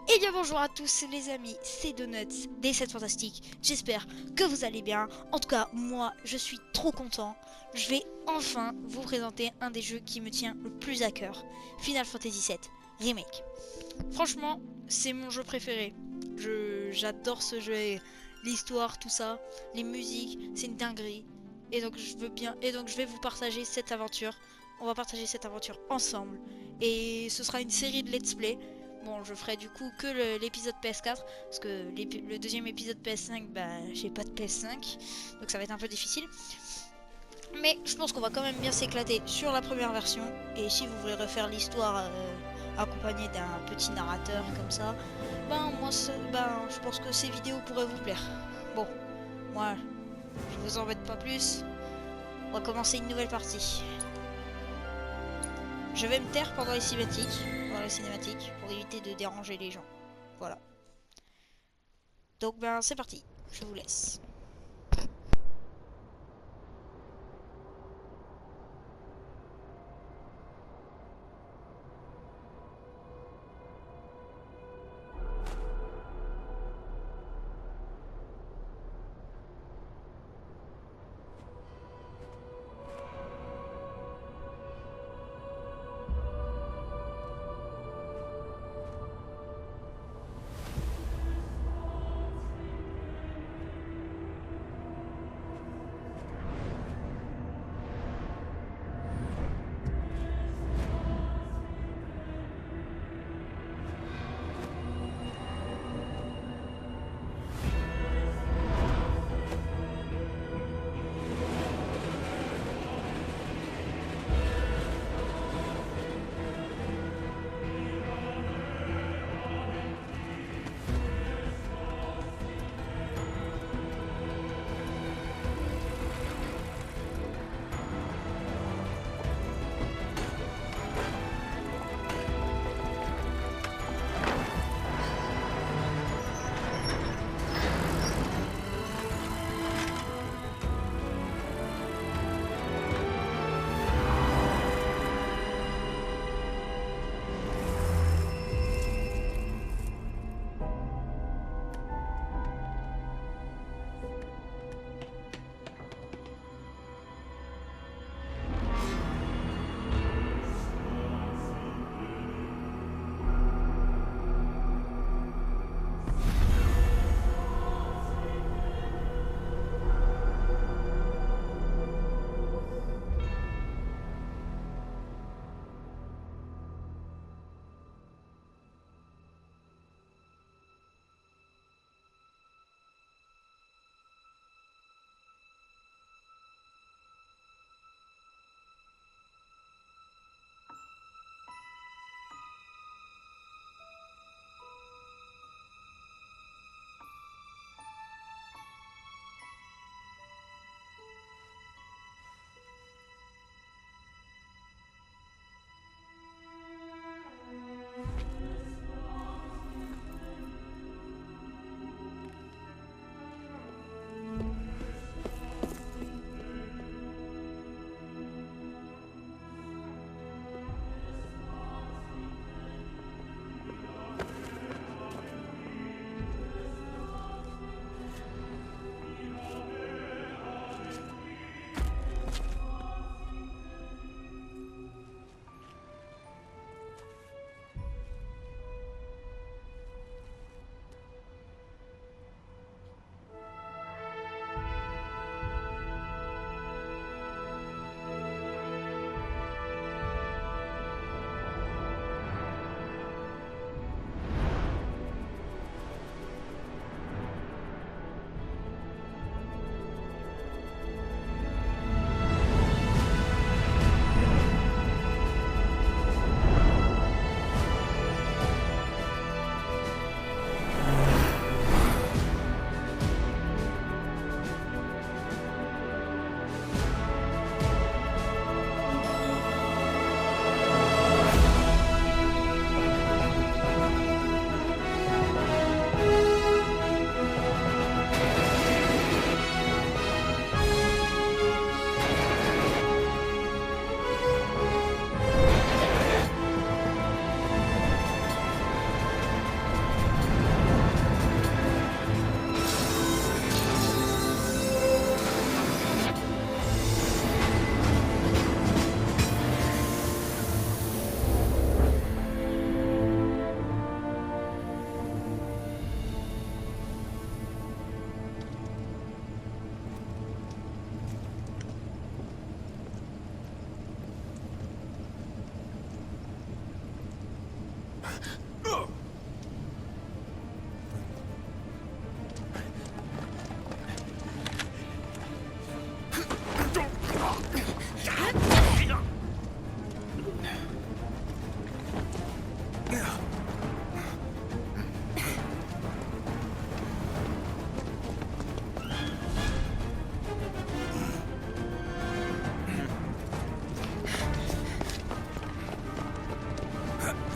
Et bien bonjour à tous les amis, c'est Donuts des 7 Fantastiques. J'espère que vous allez bien. En tout cas, moi, je suis trop content. Je vais enfin vous présenter un des jeux qui me tient le plus à cœur. Final Fantasy VII Remake. Franchement, c'est mon jeu préféré. J'adore ce jeu, et l'histoire, tout ça, les musiques, c'est une dinguerie. Et donc je veux bien, et donc je vais vous partager cette aventure. On va partager cette aventure ensemble. Et ce sera une série de let's play. Bon, je ferai du coup que l'épisode PS4 parce que le deuxième épisode PS5, bah j'ai pas de PS5, donc ça va être un peu difficile. Mais je pense qu'on va quand même bien s'éclater sur la première version. Et si vous voulez refaire l'histoire accompagnée d'un petit narrateur comme ça, je pense que ces vidéos pourraient vous plaire. Bon, moi, je vous embête pas plus. On va commencer une nouvelle partie. Je vais me taire pendant les cinématiques, pour éviter de déranger les gens. Voilà. Donc ben c'est parti. Je vous laisse.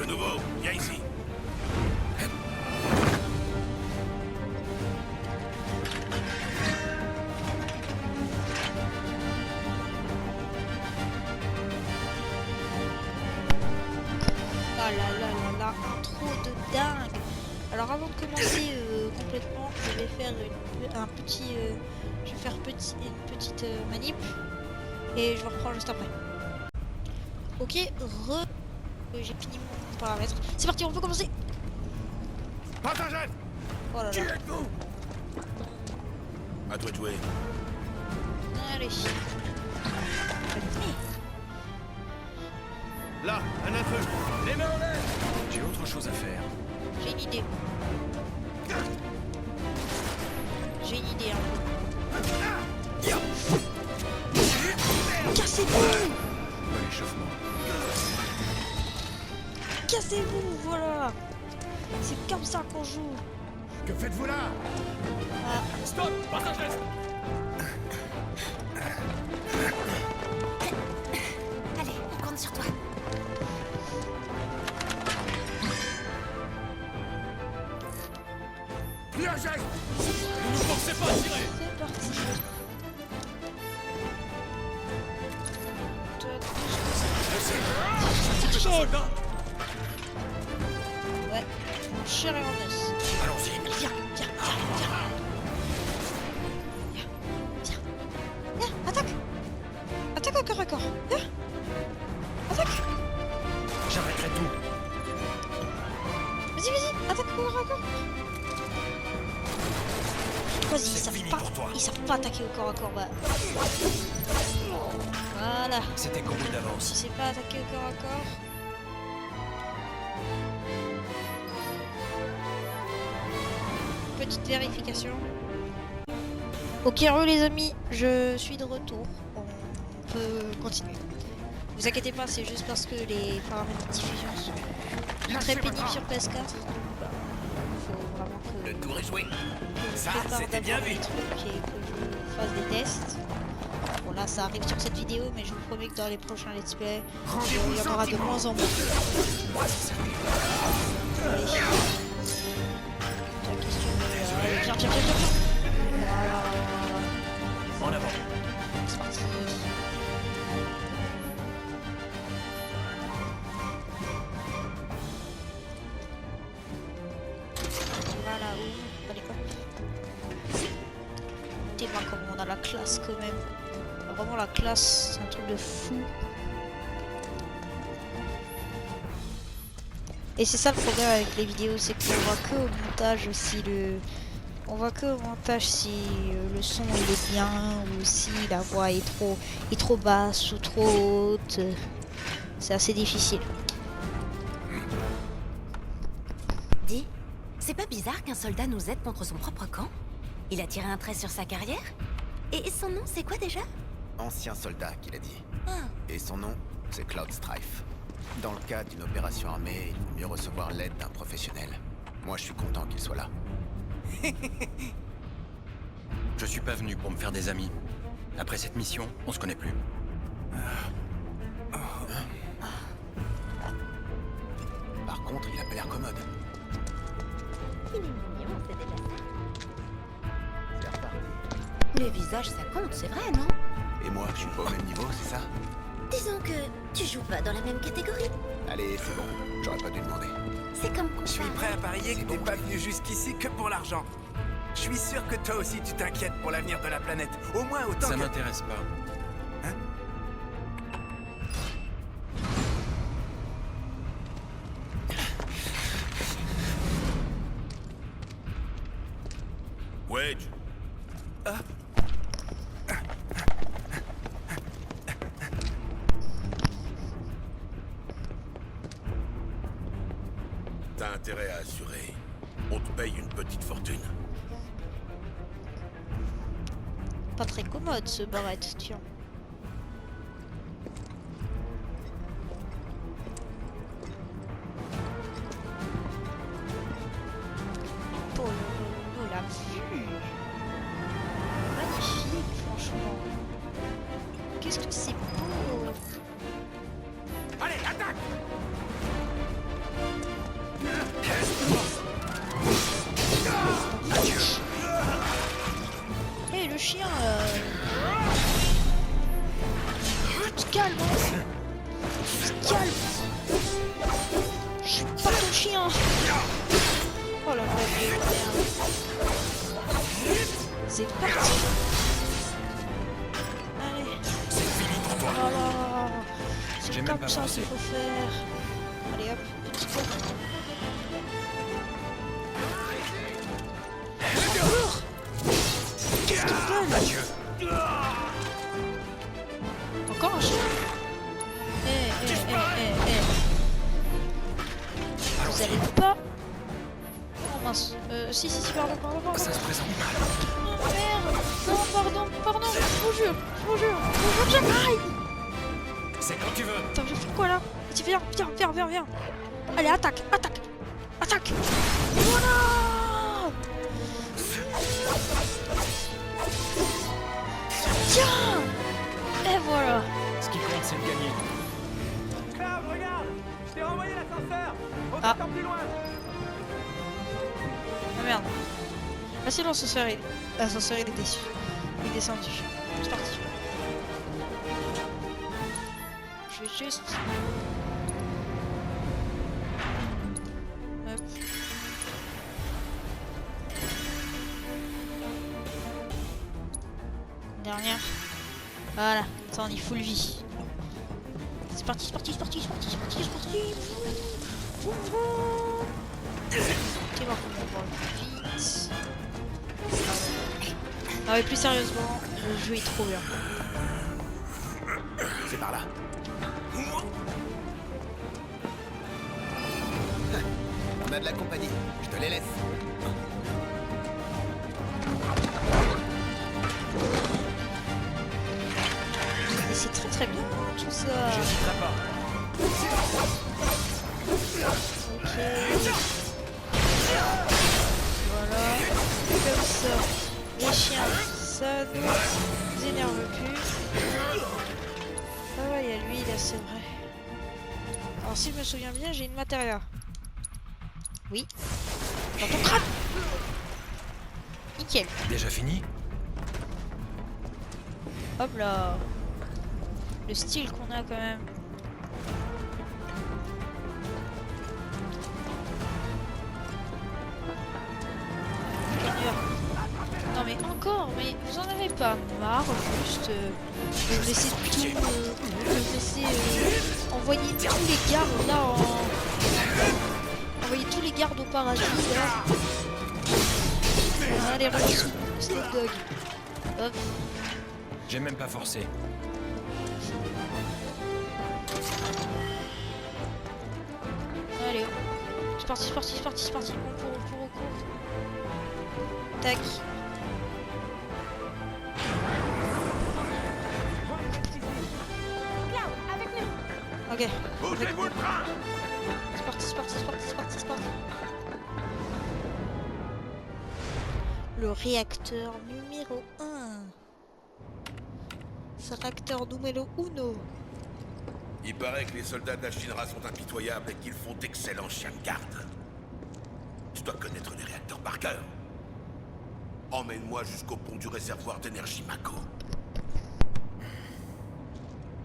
Le nouveau, viens ici. Ah là là là là, intro de dingue. Alors avant de commencer complètement, je vais faire une petite manip et je vous reprends juste après. Ok, j'ai fini mon paramètre. C'est parti, on peut commencer. Partagez. Oh là Qui là. êtes-vous? À toi de jouer. Allez. Là, un feu. Les mains en l'air. J'ai autre chose à faire. J'ai une idée. J'ai une idée un peu. Cassez-vous! Pas l'échauffement. Cassez-vous, voilà! C'est comme ça qu'on joue. Que faites-vous là? Ah, Stop. Partage. Allez, on compte sur toi. Plus un geste. Ne nous forcez pas à tirer. c'est parti. C'est un soldat. Ouais, mon cher Ernest. Allons-y. Viens, viens, viens, viens. Viens, viens, attaque! Attaque au corps à corps. Viens. Attaque! J'arrêterai tout. Vas-y, vas-y, attaque au corps à corps. Vas-y, ils savent pas attaquer au corps à corps. Bah. Voilà. C'était connu d'avance. Si c'est pas attaquer au corps à corps. Petite vérification. Ok, les amis, je suis de retour. On peut continuer. Vous inquiétez pas, c'est juste parce que les paramètres de diffusion sont très pénibles sur PS4. Bah, faut vraiment que Le tour est joué. je Ça, prépare c'était bien d'abord vu. les trucs et que je fasse des tests. Bon là ça arrive sur cette vidéo, mais je vous promets que dans les prochains let's play, il y en aura de moins en moins. Allez. La question de... Viens, viens, viens, viens, viens. Voilà. En avant. C'est parti. Voilà, allez quoi. T'es pas comme on a la classe quand même. Vraiment la classe, c'est un truc de fou. Et c'est ça le problème avec les vidéos, c'est qu'on voit que au montage si on voit que au montage si le son il est bien ou si la voix est trop basse ou trop haute. C'est assez difficile. Dis, c'est pas bizarre qu'un soldat nous aide contre son propre camp? Il a tiré un trait sur sa carrière? Et son nom, c'est quoi déjà? Ancien soldat, qu'il a dit. Ah, Et son nom, c'est Cloud Strife. Dans le cas d'une opération armée, il vaut mieux recevoir l'aide d'un professionnel. Moi, je suis content qu'il soit là. Je suis pas venu pour me faire des amis. Après cette mission, on se connaît plus. Par contre, il a pas l'air commode. il est mignon, c'est déjà ça. C'est reparti. Le visage, ça compte, c'est vrai, non? Et moi, je suis pas au même niveau, c'est ça? Disons que tu joues pas dans la même catégorie. Allez, c'est bon. J'aurais pas dû demander. C'est comme Je suis prêt à parier que t'es pas venu jusqu'ici que pour l'argent. Je suis sûr que toi aussi tu t'inquiètes pour l'avenir de la planète. Au moins autant Ça que... m'intéresse pas. Wedge. T'as intérêt à assurer. On te paye une petite fortune. Pas très commode ce barrette, tiens. Oh, la vue. Magnifique, franchement. Qu'est-ce que c'est beau. Allez, attaque! calme, hein. Calme. Je suis pas ton chien. Oh la vraie merde. C'est parti. Allez. C'est fini pour toi. Voilà. C'est J'ai même comme pas ça pensé. qu'il faut faire. Allez hop, petit coup. Encore. Qu'est-ce qu'ils veulent? Adieu. Encore un chien? Vous allez pas? Oh mince. Si, pardon. Ça se présente mal. Oh merde. Non, pardon. Je vous jure, j'arrive. C'est quand tu veux. Attends, je fais quoi là? Vas-y, viens. Allez, attaque. Voilà. Tiens. Et voilà. Ce qui compte, c'est de gagner. Cloud, regarde! Je t'ai renvoyé l'ascenseur! On Ah. t'attend plus loin! Ah merde. Ah si l'ascenseur il est déçu. Il est descendu. C'est parti. Je vais juste... Hop. Dernière. Voilà. Attends, on y full vie. C'est parti. Ok, voir comment on va le plus vite. Ah ouais, plus sérieusement, le jeu est trop bien. C'est par là. On a de la compagnie, je te les laisse. Et c'est très bien tout ça. J'hésiterai pas. Ok. Voilà. Comme ça. Les chiens, ça ne nous énerve plus. Ah ouais, il y a lui, là, c'est vrai. Alors si je me souviens bien, j'ai une matéria. Oui. Dans ton crâne. Nickel. Déjà fini? Hop là. Le style qu'on a quand même. Non mais encore, mais vous en avez pas marre juste de me laisser tout, de me laisser envoyer tous les gardes là envoyer tous les gardes au paradis là. Allez, relance Snake Dog. Hop. J'ai même pas forcé. Allez hop. C'est parti. On court. Tac. Ok. Bougez-vous le train! C'est parti. Le réacteur numéro 1. C'est réacteur numéro 1. Il paraît que les soldats de la Shinra sont impitoyables et qu'ils font d'excellents chiens de garde. Tu dois connaître les réacteurs par cœur. Emmène-moi jusqu'au pont du réservoir d'énergie Mako.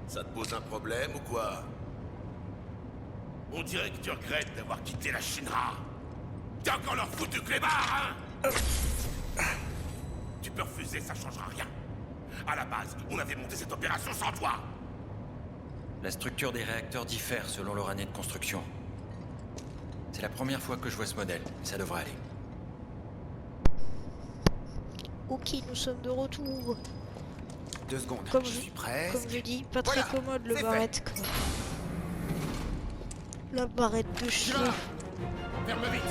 Ça te pose un problème ou quoi? On dirait que tu regrettes d'avoir quitté la Shinra. T'es encore leur foutu clébard, hein? Tu peux refuser, ça changera rien. À la base, on avait monté cette opération sans toi. La structure des réacteurs diffère selon leur année de construction. C'est la première fois que je vois ce modèle, mais ça devrait aller. Ok, nous sommes de retour. 2 secondes, Comme je je- suis prêt. Comme je dis, pas très Voilà, commode le c'est barrette quoi. La barrette de chien. Ferme vite.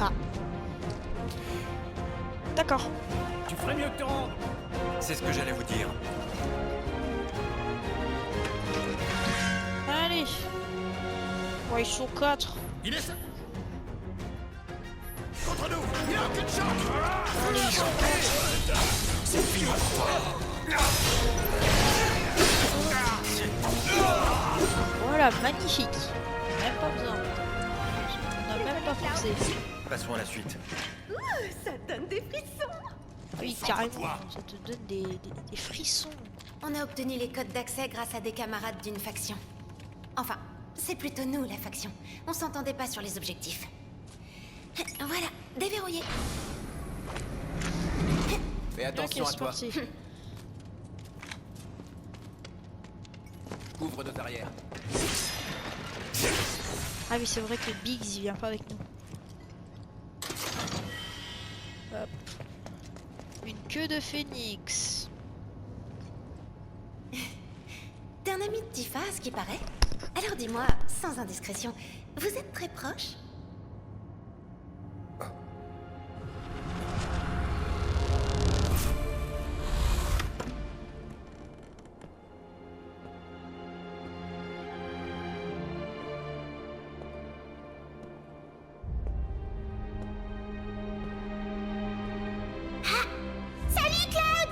Ah. D'accord. Tu ferais mieux que te rendre! C'est ce que j'allais vous dire. Allez. Ouais, ils sont 4. Il est ça. Contre nous, il a aucune chance. Allez, ils sont 4. C'est fini pour toi. Voilà, magnifique. Même pas besoin. On n'a même pas forcé. Passons à la suite. Ça donne des frissons. Oui, carrément, ça te donne des frissons. On a obtenu les codes d'accès grâce à des camarades d'une faction. Enfin, c'est plutôt nous, la faction. On s'entendait pas sur les objectifs. Voilà, déverrouillé. Fais attention Ok, à c'est toi. parti. Couvre nos arrières. Ah oui, c'est vrai que Biggs, il vient pas avec nous. Hop. Une queue de phénix. T'es un ami de Tifa, à ce qui paraît. Alors dis-moi, sans indiscrétion, vous êtes très proches? Salut Cloud!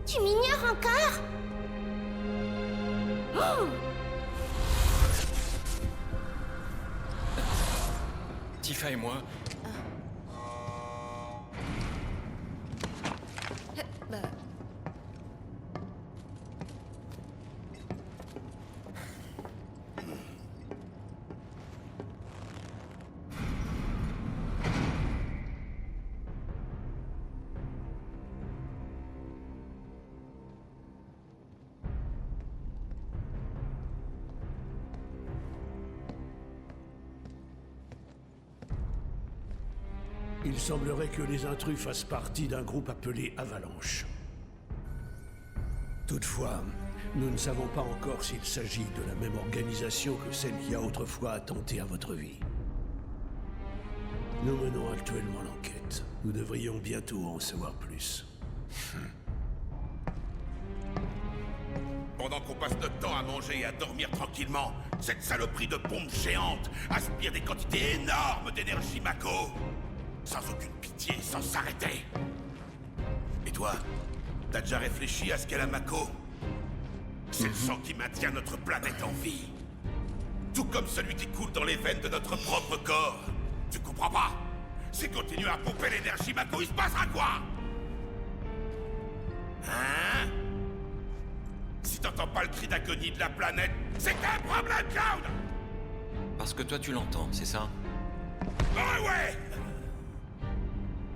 Tu m'ignores encore? Oh! Tifa et moi, Bah... Il semblerait que les intrus fassent partie d'un groupe appelé Avalanche. Toutefois, nous ne savons pas encore s'il s'agit de la même organisation que celle qui a autrefois attenté à votre vie. Nous menons actuellement l'enquête. Nous devrions bientôt en savoir plus. Pendant qu'on passe notre temps à manger et à dormir tranquillement, cette saloperie de pompe géante aspire des quantités énormes d'énergie Mako. Sans aucune pitié, sans s'arrêter. Et toi, t'as déjà réfléchi à ce qu'est la Mako? C'est le sang qui maintient notre planète en vie. Tout comme celui qui coule dans les veines de notre propre corps. Tu comprends pas? Si continuer à pomper l'énergie Mako, il se passera quoi? Hein? Si t'entends pas le cri d'agonie de la planète, c'est un problème, Cloud! parce que toi tu l'entends, c'est ça? Oh ouais!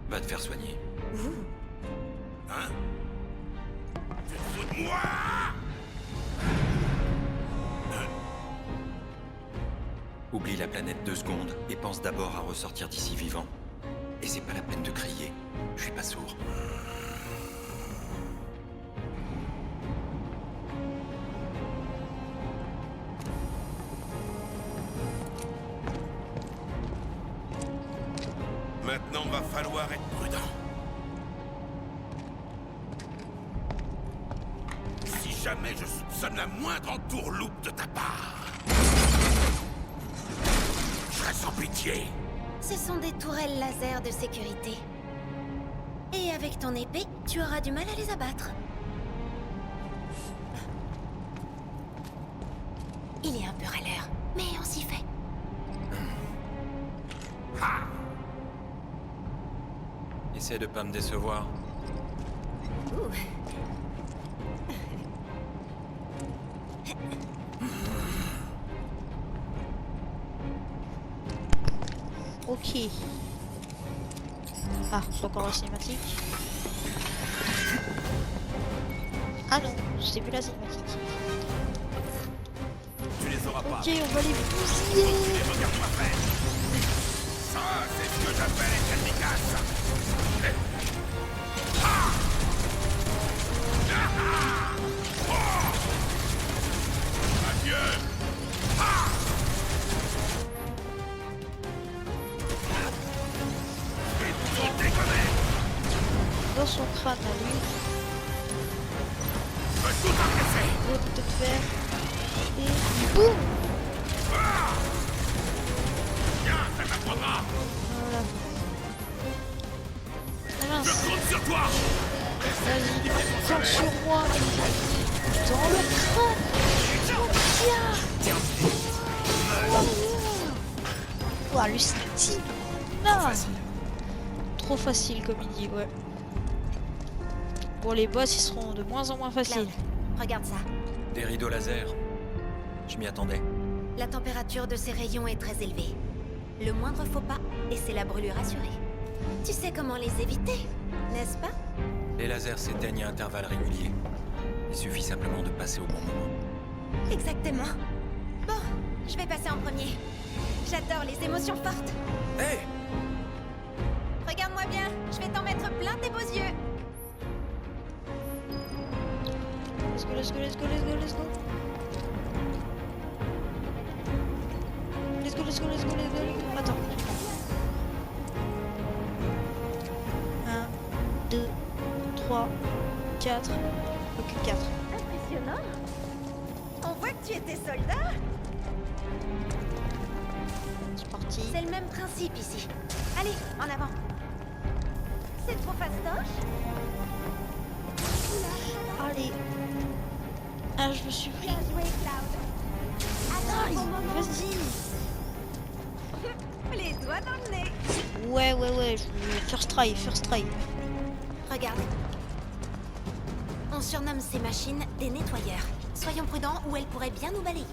Va te faire soigner. Hein? Tu te fous de moi? Oublie la planète 2 secondes et pense d'abord à ressortir d'ici vivant. Et c'est pas la peine de crier. Je suis pas sourd. Maintenant, va falloir être prudent. Si jamais je soupçonne la moindre entourloupe de ta part, je serai sans pitié. Ce sont des tourelles laser de sécurité. Et avec ton épée, tu auras du mal à les abattre. Il est un peu râleur, mais on s'y fait. Ha! Essaie de pas me décevoir. Ouh. Ok. Ah, c'est encore la cinématique. Ah non, c'était plus la cinématique. Tu les auras pas. Ok, on va les bousiller. Et regarde-moi faire. Ça, c'est ce que j'appelle les kamikazes. Adieu. Et tout déconner. Dans son crâne à lui, Je veux tout encaisser. l'autre de fer. Et boum. Viens, ça t'apprendra. Voilà. Ah Je mince, compte sur toi. vas-y, tente sur moi. Dans le crâne. Tiens. Oh, lui c'est un petit. Non. Trop trop facile comme il dit, ouais. Bon, les boss, ils seront de moins en moins faciles. Cloud, regarde ça. Des rideaux laser. Je m'y attendais. La température de ces rayons est très élevée. Le moindre faux pas, et c'est la brûlure assurée. Tu sais comment les éviter, n'est-ce pas? Les lasers s'éteignent à intervalles réguliers. Il suffit simplement de passer au bon moment. Exactement. Bon, je vais passer en premier. J'adore les émotions fortes. Hé! Regarde-moi bien, je vais t'en mettre plein tes beaux yeux. Let's go, let's go, let's go, let's go, let's go. Let's go, let's go, let's go, let's go. Attends. 1, 2, 3, 4. Ok, 4. Impressionnant. On voit que tu étais soldat. C'est parti. C'est le même principe ici. Allez, en avant. C'est trop fastoche. Allez. Ah, je me suis pris. Bien joué, Cloud. Attends, Aïe, bon moment. vas-y. Les doigts dans le nez. Ouais, ouais, ouais. First try, first try. Regarde. On surnomme ces machines des nettoyeurs. Soyons prudents ou elles pourraient bien nous balayer.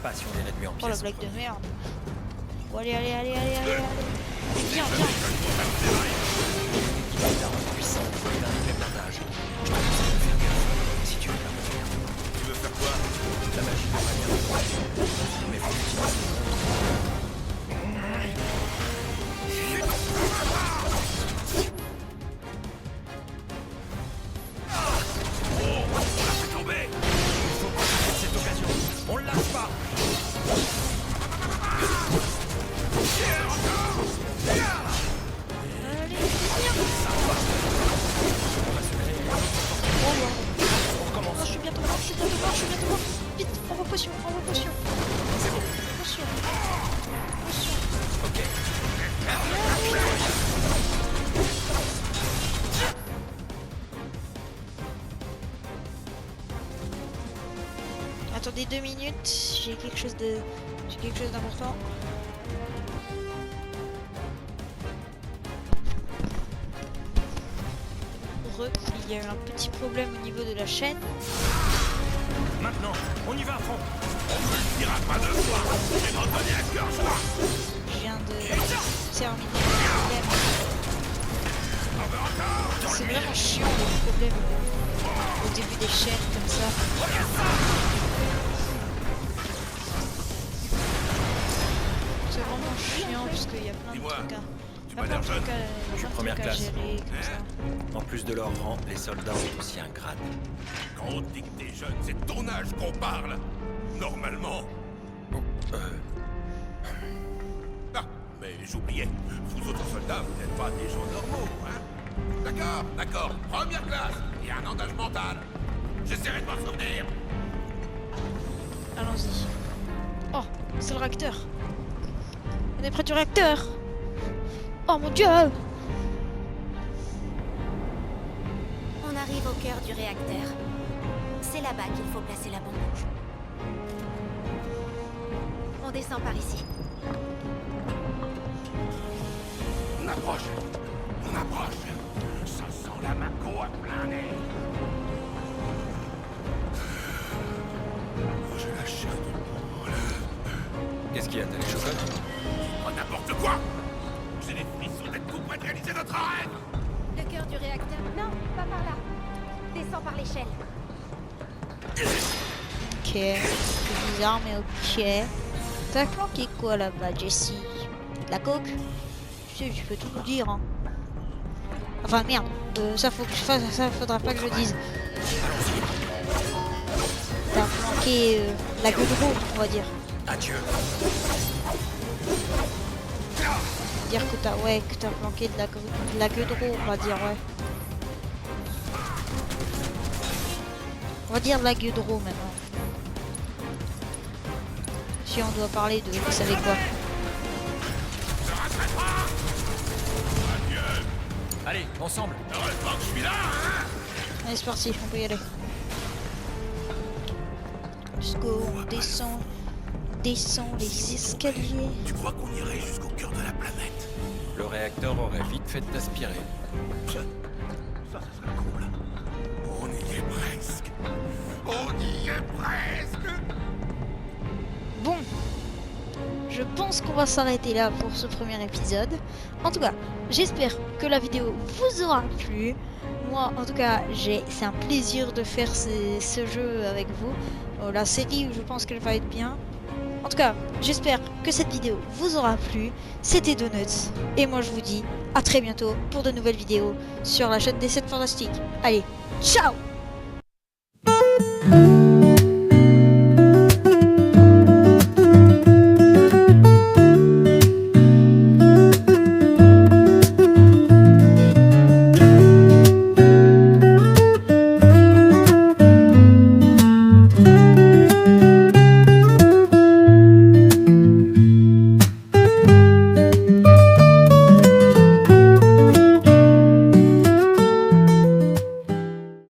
Pas si on les réduit en Oh la pièces. blague de merde. Bon, allez, allez, allez, allez, allez, allez. Viens, viens. Une arme puissante et d'un épais blindage. Je te conseille de faire gaffe, si tu veux pas. Tu veux faire quoi? La magie n'est pas bien. Mais faut l'utiliser. Fais tomber! Il faut profiter de cette occasion. On le lâche pas. Allez, viens. Oh, ouais. On recommence. Oh, je suis bientôt mort, je suis bientôt mort, je suis bientôt mort. Vite, envoie potion, envoie potion. C'est bon. Potion. Potion. Ok. Attendez 2 minutes, j'ai quelque chose d'important. Il y a eu un petit problème au niveau de la chaîne. Maintenant, on y va à fond. On ne dira pas deux fois! Je vais m'en donner à cœur joie! Je viens de terminer le problème. C'est vraiment chiant le problème au début des chaînes comme ça. C'est vraiment chiant parce qu'il y a plein de Dis-moi, trucs à... tu il y a m'as plein l'air de jeune. trucs à, Je suis plein de première trucs à classe. gérer comme ça. En plus de leur rang, les soldats ont aussi un grade. Quand on dit que t'es jeune, c'est ton âge qu'on parle! Normalement! Ah, mais j'oubliais. Vous autres soldats, vous n'êtes pas des gens normaux, hein? D'accord, d'accord. Première classe. Il y a un engagement mental. J'essaierai de m'en souvenir. Allons-y. Oh, c'est le réacteur. On est près du réacteur. Oh mon dieu! On arrive au cœur du réacteur. C'est là-bas qu'il faut placer la bombe. On descend par ici. On approche. On approche. Ça sent la Mako à plein nez. Oh, j'ai la chair de poule. Qu'est-ce qu'il y a, t'as les chocolats? Oh, n'importe quoi. J'ai des frissons d'être tout près de réaliser notre rêve. Le cœur du réacteur. Non, pas par là. Descends par l'échelle. Ok, c'est bizarre mais ok. T'as planqué quoi là-bas, Jessie? De la coke? Tu sais, tu peux tout nous dire, hein. Enfin merde, ça faut que je fasse, ça faudra pas que je dise. T'as planqué la gueule de roue, on va dire. Adieu. Dire que t'as planqué de la gueule de roue, on va dire, ouais. On va dire de la gueule de roue maintenant. Si on doit parler de vous savez quoi. Allez, ensemble. Heureusement que je suis là, hein. Allez, c'est parti, on peut y aller. Let's go, on descend les escaliers. Tu crois qu'on irait jusqu'au cœur de la planète? Le réacteur aurait vite fait de t'aspirer. Ça serait cool. On y est presque. On y est presque. Bon, je pense qu'on va s'arrêter là pour ce premier épisode. En tout cas, j'espère que la vidéo vous aura plu. Moi, en tout cas, c'est un plaisir de faire ce jeu avec vous. La série, je pense qu'elle va être bien. En tout cas, j'espère que cette vidéo vous aura plu. C'était Donuts. Et moi, je vous dis à très bientôt pour de nouvelles vidéos sur la chaîne des 7 Fantastiques. Allez, ciao!